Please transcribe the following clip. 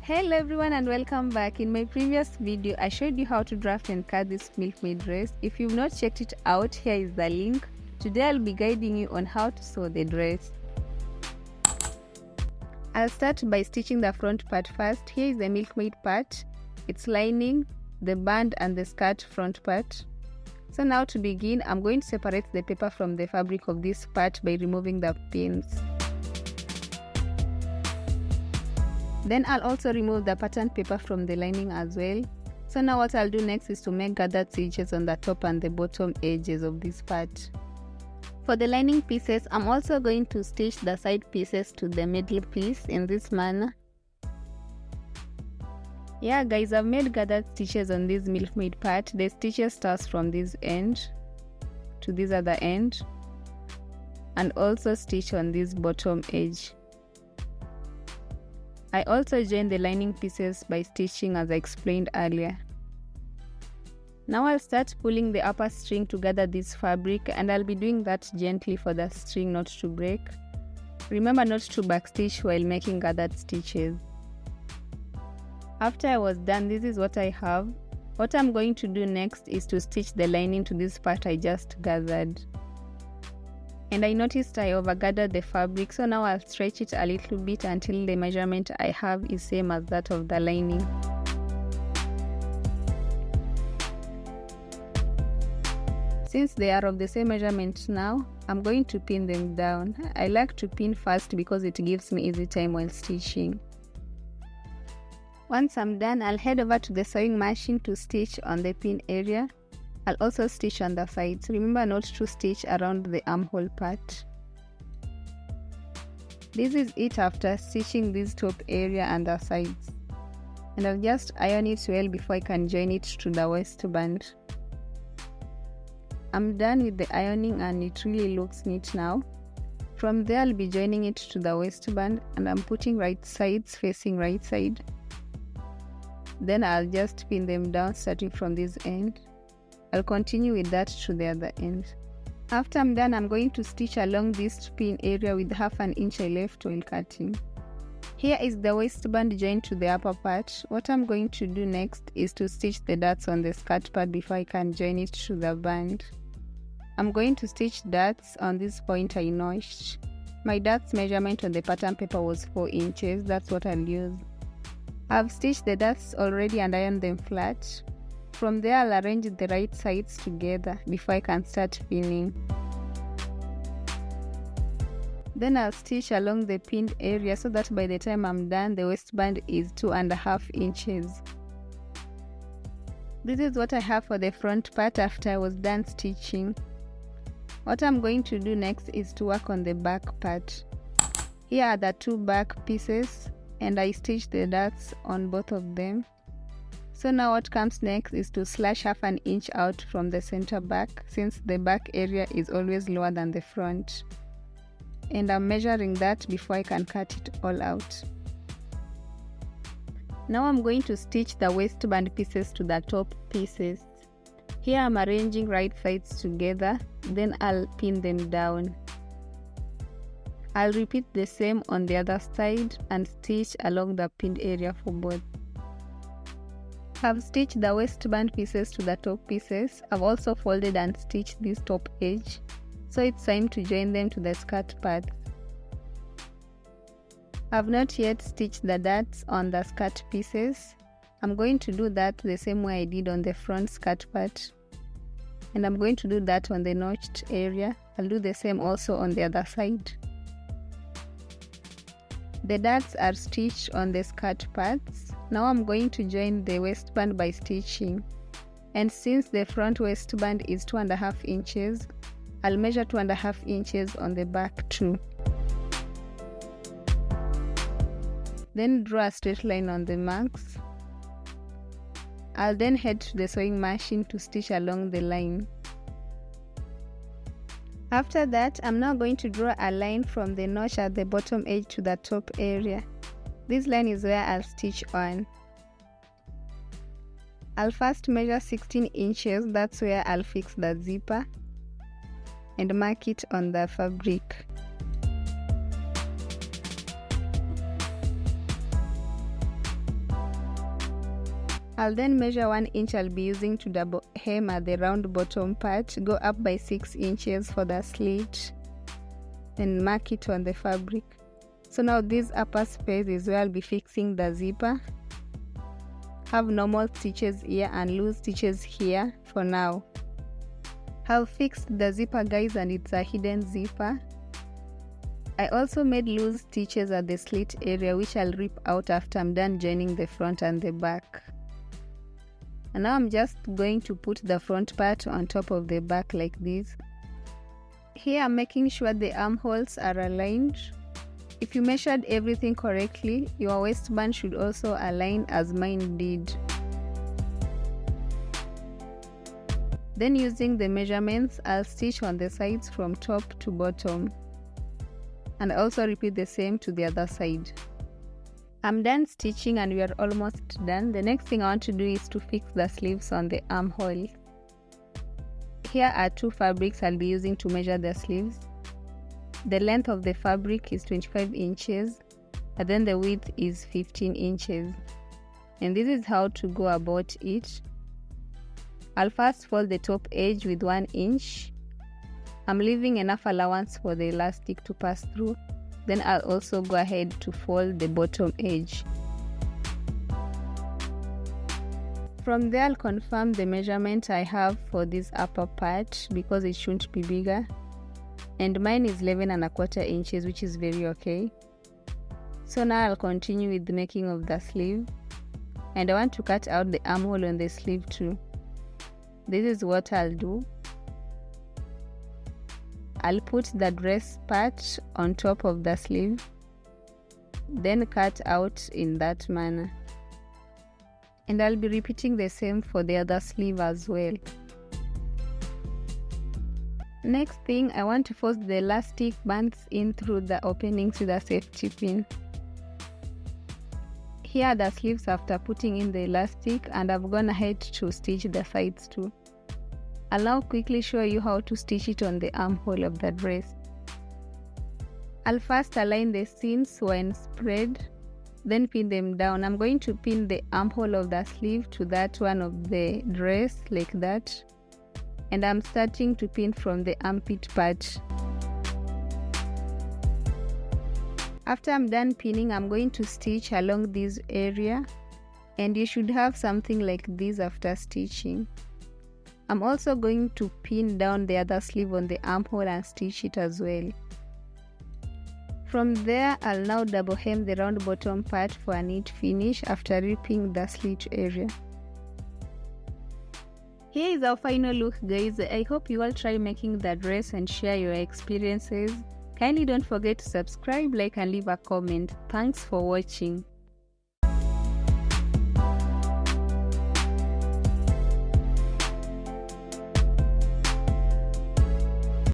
Hello everyone and welcome back. In my previous video, I showed you how to draft and cut this Milkmaid dress. If you've not checked it out, here is the link. Today I'll be guiding you on how to sew the dress. I'll start by stitching the front part first. Here is the Milkmaid part. It's lining, the band and the skirt front part. So now to begin, I'm going to separate the paper from the fabric of this part by removing the pins. Then I'll also remove the pattern paper from the lining as well. So now what I'll do next is to make gathered stitches on the top and the bottom edges of this part. For the lining pieces, I'm also going to stitch the side pieces to the middle piece in this manner. Yeah guys, I've made gathered stitches on this Milkmaid part. The stitches starts from this end to this other end and also stitch on this bottom edge. I also join the lining pieces by stitching as I explained earlier. Now I'll start pulling the upper string to gather this fabric, and I'll be doing that gently for the string not to break. Remember not to backstitch while making gathered stitches. After I was done, this is what I have. What I'm going to do next is to stitch the lining to this part I just gathered. And I noticed I overgathered the fabric, so now I'll stretch it a little bit until the measurement I have is same as that of the lining. Since they are of the same measurement now, I'm going to pin them down. I like to pin first because it gives me easy time while stitching. Once I'm done, I'll head over to the sewing machine to stitch on the pin area. I'll also stitch on the sides. Remember not to stitch around the armhole part. This is it after stitching this top area and the sides. And I'll just iron it well before I can join it to the waistband. I'm done with the ironing and it really looks neat now. From there I'll be joining it to the waistband and I'm putting right sides facing right side. Then I'll just pin them down starting from this end. I'll continue with that to the other end. After I'm done, I'm going to stitch along this pin area with half an inch I left while cutting. Here is the waistband joined to the upper part. What I'm going to do next is to stitch the darts on the skirt part before I can join it to the band. I'm going to stitch darts on this point I notched. My darts measurement on the pattern paper was 4 inches, that's what I'll use. I've stitched the darts already and ironed them flat. From there, I'll arrange the right sides together before I can start pinning. Then I'll stitch along the pinned area so that by the time I'm done, the waistband is 2.5 inches. This is what I have for the front part after I was done stitching. What I'm going to do next is to work on the back part. Here are the 2 back pieces and I stitched the darts on both of them. So now what comes next is to slash half an inch out from the center back, since the back area is always lower than the front. And I'm measuring that before I can cut it all out. Now I'm going to stitch the waistband pieces to the top pieces. Here I'm arranging right sides together, then I'll pin them down. I'll repeat the same on the other side and stitch along the pinned area for both. I've stitched the waistband pieces to the top pieces. I've also folded and stitched this top edge, so it's time to join them to the skirt part. I've not yet stitched the darts on the skirt pieces. I'm going to do that the same way I did on the front skirt part. And I'm going to do that on the notched area. I'll do the same also on the other side. The darts are stitched on the skirt parts. Now I'm going to join the waistband by stitching. And since the front waistband is 2.5 inches, I'll measure 2.5 inches on the back too. Then draw a straight line on the marks. I'll then head to the sewing machine to stitch along the line. After that, I'm now going to draw a line from the notch at the bottom edge to the top area. This line is where I'll stitch on. I'll first measure 16 inches, that's where I'll fix the zipper, and mark it on the fabric. I'll then measure 1 inch I'll be using to double hem at the round bottom part, go up by 6 inches for the slit, and mark it on the fabric. So now this upper space is where I'll be fixing the zipper. Have normal stitches here and loose stitches here for now. I've fixed the zipper, guys, and it's a hidden zipper. I also made loose stitches at the slit area, which I'll rip out after I'm done joining the front and the back. And now I'm just going to put the front part on top of the back like this. Here I'm making sure the armholes are aligned. If you measured everything correctly, your waistband should also align as mine did. Then using the measurements, I'll stitch on the sides from top to bottom. And also repeat the same to the other side. I'm done stitching and we are almost done. The next thing I want to do is to fix the sleeves on the armhole. Here are 2 fabrics I'll be using to measure the sleeves. The length of the fabric is 25 inches and then the width is 15 inches. And this is how to go about it. I'll first fold the top edge with 1 inch. I'm leaving enough allowance for the elastic to pass through. Then I'll also go ahead to fold the bottom edge. From there I'll confirm the measurement I have for this upper part because it shouldn't be bigger. And mine is 11¼ inches, which is very okay. So now I'll continue with the making of the sleeve. And I want to cut out the armhole on the sleeve too. This is what I'll do. I'll put the dress part on top of the sleeve, then cut out in that manner. And I'll be repeating the same for the other sleeve as well. Next thing, I want to force the elastic bands in through the openings with a safety pin. Here are the sleeves after putting in the elastic, and I've gone ahead to stitch the sides too. I'll now quickly show you how to stitch it on the armhole of the dress. I'll first align the seams when spread, then pin them down. I'm going to pin the armhole of the sleeve to that one of the dress like that. And I'm starting to pin from the armpit part. After I'm done pinning, I'm going to stitch along this area. And you should have something like this after stitching. I'm also going to pin down the other sleeve on the armhole and stitch it as well. From there, I'll now double hem the round bottom part for a neat finish after ripping the slit area. Here is our final look, guys. I hope you all try making the dress and share your experiences. Kindly don't forget to subscribe, like and leave a comment. Thanks for watching.